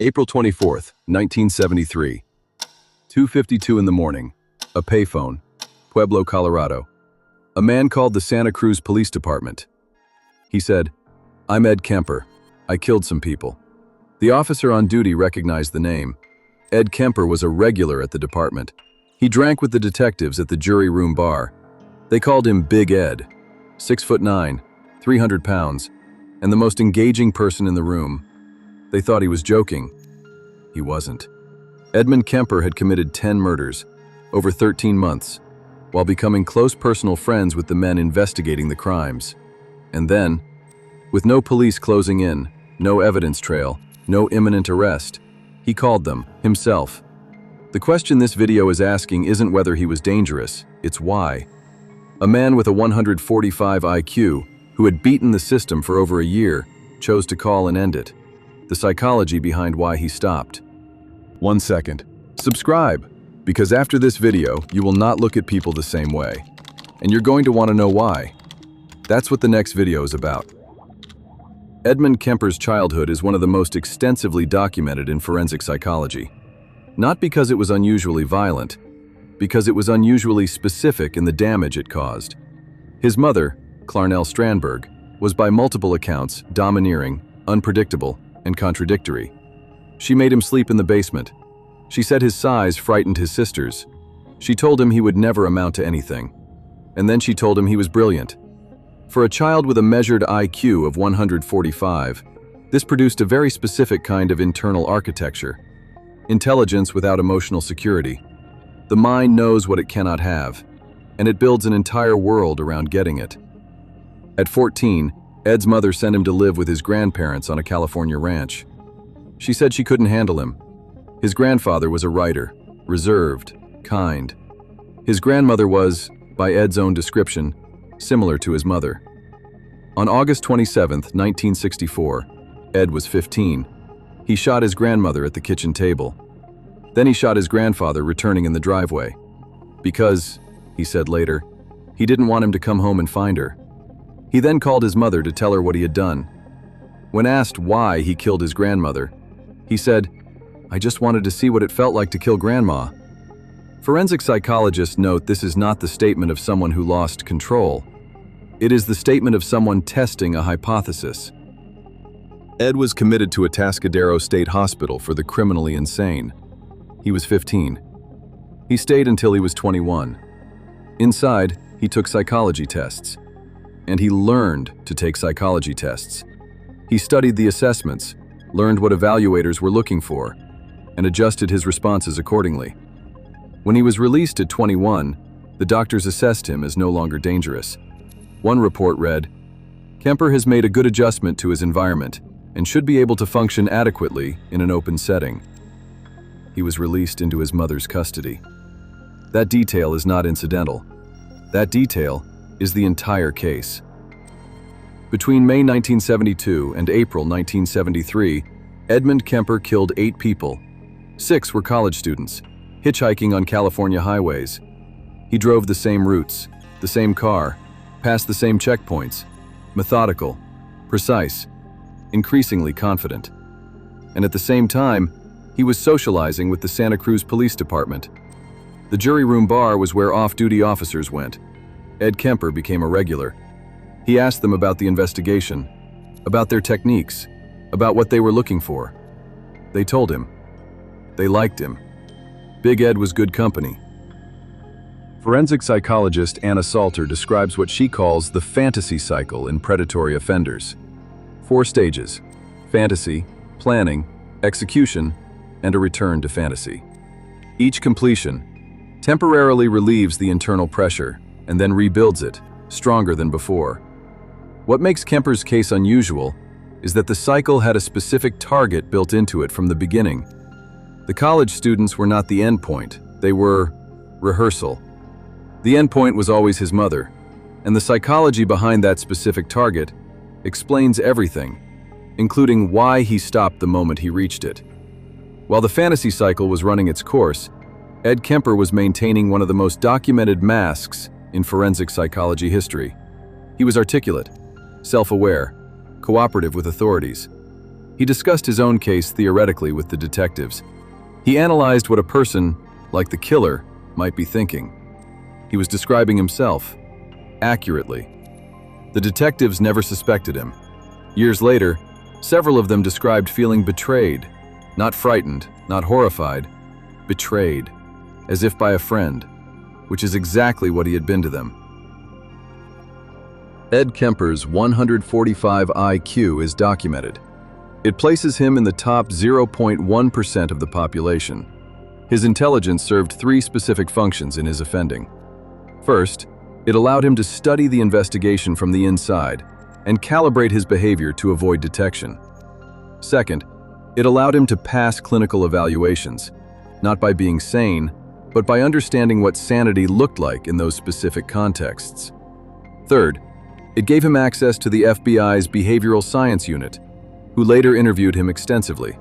April 24th, 1973. 2:52 in the morning. A payphone. Pueblo, Colorado. A man called the Santa Cruz Police Department. He said, "I'm Ed Kemper. I killed some people." The officer on duty recognized the name. Ed Kemper was a regular at the department. He drank with the detectives at the jury room bar. They called him Big Ed, 6'9", 300 pounds, and the most engaging person in the room. They thought he was joking. He wasn't. Edmund Kemper had committed 10 murders, over 13 months, while becoming close personal friends with the men investigating the crimes. And then, with no police closing in, no evidence trail, no imminent arrest, he called them, himself. The question this video is asking isn't whether he was dangerous, it's why. A man with a 145 IQ, who had beaten the system for over a year, chose to call and end it. The psychology behind why he stopped. 1 second. Subscribe, because after this video, you will not look at people the same way. And you're going to want to know why. That's what the next video is about. Edmund Kemper's childhood is one of the most extensively documented in forensic psychology. Not because it was unusually violent, because it was unusually specific in the damage it caused. His mother, Clarnell Strandberg, was by multiple accounts domineering, unpredictable, and contradictory. She made him sleep in the basement. She said his size frightened his sisters. She told him he would never amount to anything. And then she told him he was brilliant. For a child with a measured IQ of 145, this produced a very specific kind of internal architecture. Intelligence without emotional security. The mind knows what it cannot have, and it builds an entire world around getting it. At 14, Ed's mother sent him to live with his grandparents on a California ranch. She said she couldn't handle him. His grandfather was a writer, reserved, kind. His grandmother was, by Ed's own description, similar to his mother. On August 27, 1964, Ed was 15. He shot his grandmother at the kitchen table. Then he shot his grandfather returning in the driveway. Because, he said later, he didn't want him to come home and find her. He then called his mother to tell her what he had done. When asked why he killed his grandmother, he said, "I just wanted to see what it felt like to kill Grandma." Forensic psychologists note this is not the statement of someone who lost control. It is the statement of someone testing a hypothesis. Ed was committed to Atascadero State Hospital for the criminally insane. He was 15. He stayed until he was 21. Inside, he took psychology tests. And he learned to take psychology tests. He studied the assessments, learned what evaluators were looking for, and adjusted his responses accordingly. When he was released at 21, the doctors assessed him as no longer dangerous. One report read, "Kemper has made a good adjustment to his environment and should be able to function adequately in an open setting." He was released into his mother's custody. That detail is not incidental. That detail is the entire case. Between May 1972 and April 1973, Edmund Kemper killed 8 people. 6 were college students, hitchhiking on California highways. He drove the same routes, the same car, passed the same checkpoints, methodical, precise, increasingly confident. And at the same time, he was socializing with the Santa Cruz Police Department. The jury room bar was where off-duty officers went. Ed Kemper became a regular. He asked them about the investigation, about their techniques, about what they were looking for. They told him. They liked him. Big Ed was good company. Forensic psychologist Anna Salter describes what she calls the fantasy cycle in predatory offenders. 4 stages: fantasy, planning, execution, and a return to fantasy. Each completion temporarily relieves the internal pressure and then rebuilds it, stronger than before. What makes Kemper's case unusual is that the cycle had a specific target built into it from the beginning. The college students were not the end point, they were rehearsal. The end point was always his mother, and the psychology behind that specific target explains everything, including why he stopped the moment he reached it. While the fantasy cycle was running its course, Ed Kemper was maintaining one of the most documented masks in forensic psychology history. He was articulate, self-aware, cooperative with authorities. He discussed his own case theoretically with the detectives. He analyzed what a person, like the killer, might be thinking. He was describing himself, accurately. The detectives never suspected him. Years later, several of them described feeling betrayed, not frightened, not horrified, betrayed, as if by a friend, which is exactly what he had been to them. Ed Kemper's 145 IQ is documented. It places him in the top 0.1% of the population. His intelligence served three specific functions in his offending. First, it allowed him to study the investigation from the inside and calibrate his behavior to avoid detection. Second, it allowed him to pass clinical evaluations, not by being sane, but by understanding what sanity looked like in those specific contexts. Third, it gave him access to the FBI's behavioral science unit, who later interviewed him extensively.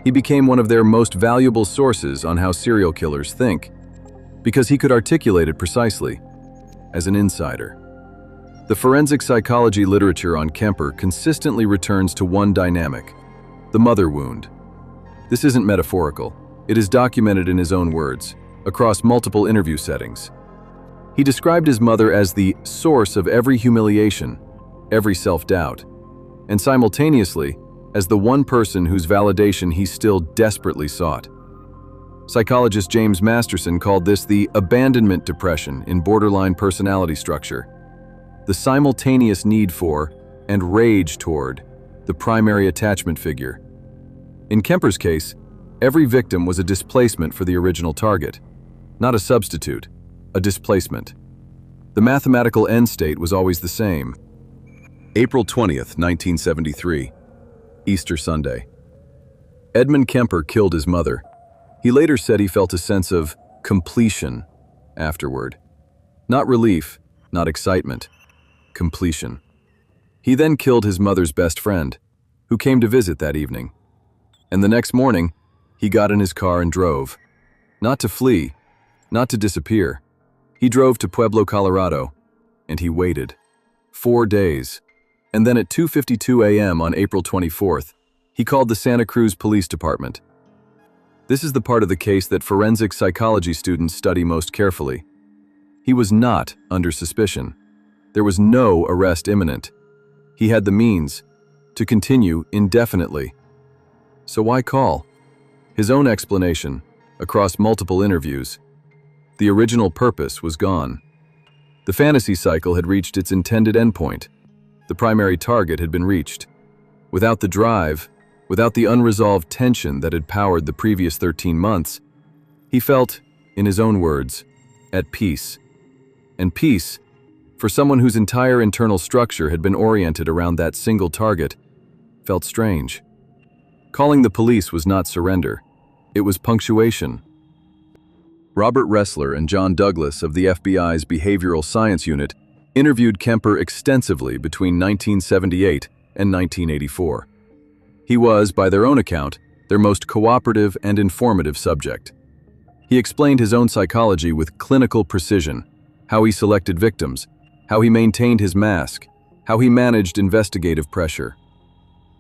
He became one of their most valuable sources on how serial killers think, because he could articulate it precisely, as an insider. The forensic psychology literature on Kemper consistently returns to one dynamic: the mother wound. This isn't metaphorical. It is documented in his own words, across multiple interview settings. He described his mother as the source of every humiliation, every self-doubt, and simultaneously as the one person whose validation he still desperately sought. Psychologist James Masterson called this the abandonment depression in borderline personality structure, the simultaneous need for and rage toward the primary attachment figure. In Kemper's case, every victim was a displacement for the original target, not a substitute, a displacement. The mathematical end state was always the same. April 20th, 1973, Easter Sunday. Edmund Kemper killed his mother. He later said he felt a sense of completion afterward. Not relief, not excitement, completion. He then killed his mother's best friend, who came to visit that evening. And the next morning, he got in his car and drove. Not to flee, not to disappear. He drove to Pueblo, Colorado, and he waited. 4 days. And then at 2:52 a.m. on April 24th, he called the Santa Cruz Police Department. This is the part of the case that forensic psychology students study most carefully. He was not under suspicion. There was no arrest imminent. He had the means to continue indefinitely. So why call? His own explanation, across multiple interviews: the original purpose was gone. The fantasy cycle had reached its intended endpoint. The primary target had been reached. Without the drive, without the unresolved tension that had powered the previous 13 months, he felt, in his own words, at peace. And peace, for someone whose entire internal structure had been oriented around that single target, felt strange. Calling the police was not surrender. It was punctuation. Robert Ressler and John Douglas of the FBI's Behavioral Science Unit interviewed Kemper extensively between 1978 and 1984. He was, by their own account, their most cooperative and informative subject. He explained his own psychology with clinical precision, how he selected victims, how he maintained his mask, how he managed investigative pressure.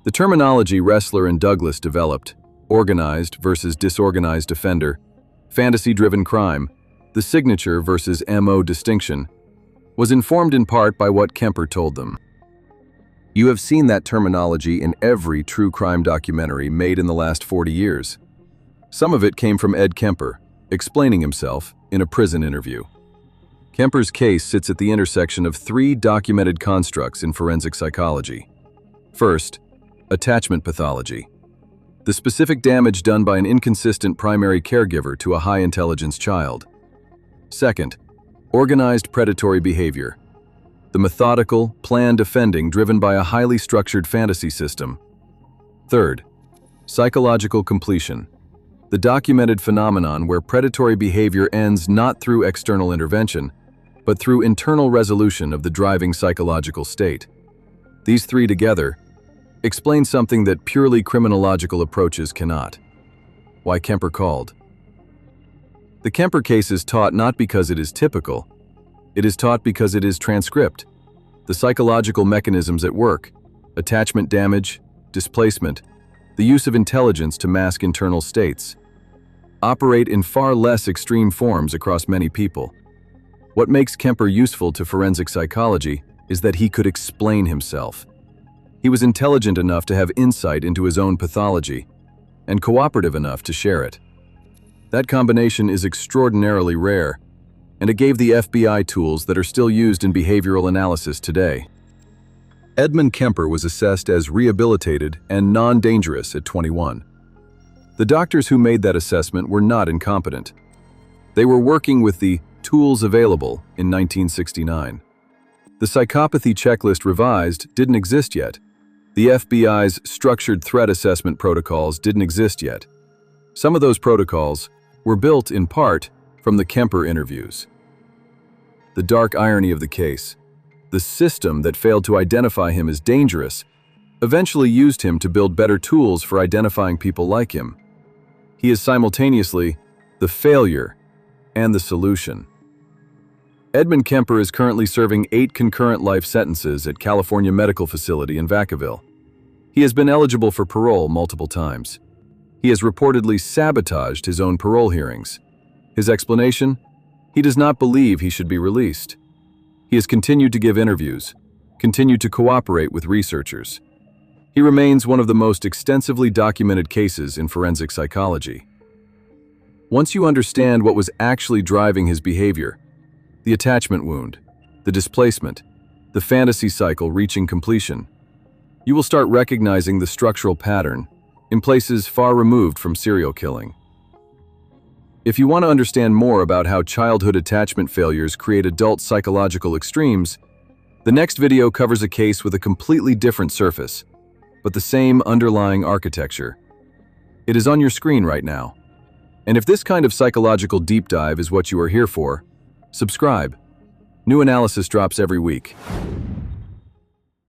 The terminology Ressler and Douglas developed, organized versus disorganized offender, fantasy-driven crime, the signature versus MO distinction, was informed in part by what Kemper told them. You have seen that terminology in every true crime documentary made in the last 40 years. Some of it came from Ed Kemper, explaining himself in a prison interview. Kemper's case sits at the intersection of three documented constructs in forensic psychology. First, attachment pathology, the specific damage done by an inconsistent primary caregiver to a high-intelligence child. Second, organized predatory behavior, the methodical, planned offending driven by a highly structured fantasy system. Third, psychological completion, the documented phenomenon where predatory behavior ends not through external intervention, but through internal resolution of the driving psychological state. These three together explain something that purely criminological approaches cannot. Why Kemper called. The Kemper case is taught not because it is typical. It is taught because it is transcript. The psychological mechanisms at work, attachment damage, displacement, the use of intelligence to mask internal states, operate in far less extreme forms across many people. What makes Kemper useful to forensic psychology is that he could explain himself. He was intelligent enough to have insight into his own pathology, and cooperative enough to share it. That combination is extraordinarily rare, and it gave the FBI tools that are still used in behavioral analysis today. Edmund Kemper was assessed as rehabilitated and non-dangerous at 21. The doctors who made that assessment were not incompetent. They were working with the tools available in 1969. The psychopathy checklist revised didn't exist yet. The FBI's structured threat assessment protocols didn't exist yet. Some of those protocols were built in part from the Kemper interviews. The dark irony of the case: the system that failed to identify him as dangerous eventually used him to build better tools for identifying people like him. He is simultaneously the failure and the solution. Edmund Kemper is currently serving 8 concurrent life sentences at California Medical Facility in Vacaville. He has been eligible for parole multiple times. He has reportedly sabotaged his own parole hearings. His explanation? He does not believe he should be released. He has continued to give interviews, continued to cooperate with researchers. He remains one of the most extensively documented cases in forensic psychology. Once you understand what was actually driving his behavior, the attachment wound, the displacement, the fantasy cycle reaching completion, you will start recognizing the structural pattern in places far removed from serial killing. If you want to understand more about how childhood attachment failures create adult psychological extremes, the next video covers a case with a completely different surface, but the same underlying architecture. It is on your screen right now. And if this kind of psychological deep dive is what you are here for, subscribe. New analysis drops every week.